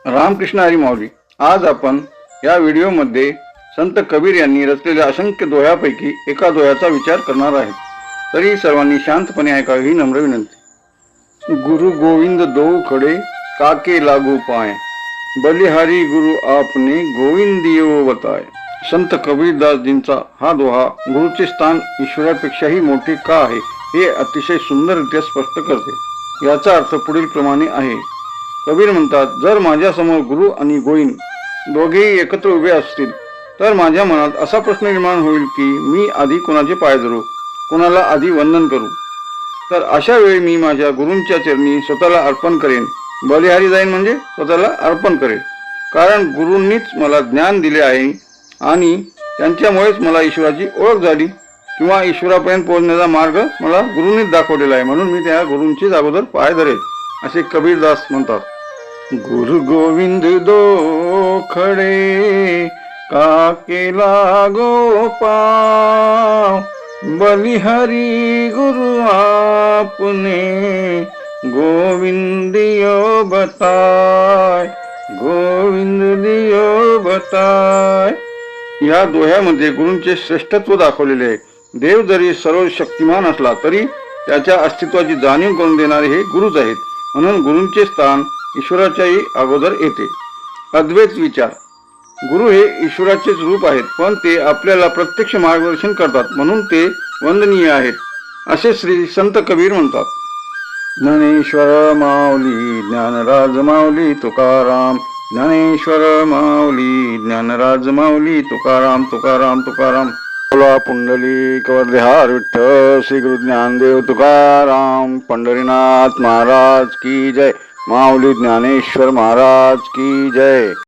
रामकृष्ण हरी माऊली. आज आपण या व्हिडिओमध्ये संत कबीर यांनी रचलेल्या असंख्य दोह्यापैकी एका दोह्याचा विचार करणार आहे. तरी सर्वांनी शांतपणे ऐकावी ही नम्र विनंती. गुरु गोविंद दो खडे काके लागू पाय, बलिहारी गुरु आपने गोविंदियो बताय. संत कबीरदासजींचा हा दोहा गुरुचे स्थान ईश्वरापेक्षाही मोठे का आहे हे अतिशय सुंदररित्या स्पष्ट करते. याचा अर्थ पुढील प्रमाणे आहे. कबीर म्हणतात, जर माझ्यासमोर गुरु आणि गोविंद दोघेही एकत्र उभे असतील तर माझ्या मनात असा प्रश्न निर्माण होईल की मी आधी कोणाचे पाय धरू, कोणाला आधी वंदन करू. तर अशा वेळी मी माझ्या गुरूंच्या चरणी स्वतःला अर्पण करेन. बलिहारी जाईन म्हणजे स्वतःला अर्पण करेन. कारण गुरूंनीच मला ज्ञान दिले आहे आणि त्यांच्यामुळेच मला ईश्वराची ओळख झाली किंवा ईश्वरापर्यंत पोहोचण्याचा मार्ग मला गुरूंनीच दाखवलेला आहे. म्हणून मी त्या गुरूंचीच अगोदर पाय धरेन असे कबीरदास म्हणतात. गुरु गोविंद दो खडे काके लागो पाव, बलिहारी गुरु आपने गोविंद दियो बताय, गोविंद दियो बताय. या दोह्यामध्ये गुरूंचे श्रेष्ठत्व दाखवलेले आहे. देव जरी सर्व शक्तिमान असला तरी त्याच्या अस्तित्वाची जाणीव करून देणारे हे गुरुच आहेत. म्हणून गुरूंचे स्थान ईश्वराच्याही अगोदर येते. अद्वैत विचार. गुरु हे ईश्वराचेच रूप आहेत, पण ते आपल्याला प्रत्यक्ष मार्गदर्शन करतात, म्हणून ते वंदनीय आहेत असे श्री संत कबीर म्हणतात. ज्ञानेश्वर माऊली ज्ञानराज माऊली तुकाराम, ज्ञानेश्वर माऊली ज्ञानराज माऊली तुकाराम, तुकाराम तुकाराम. बोला पुंडलिक वरदेहार विठ्ठल श्री गुरु ज्ञानदेव तुकाराम. पंढरीनाथ महाराज की जय. माऊली ज्ञानेश्वर महाराज की जय.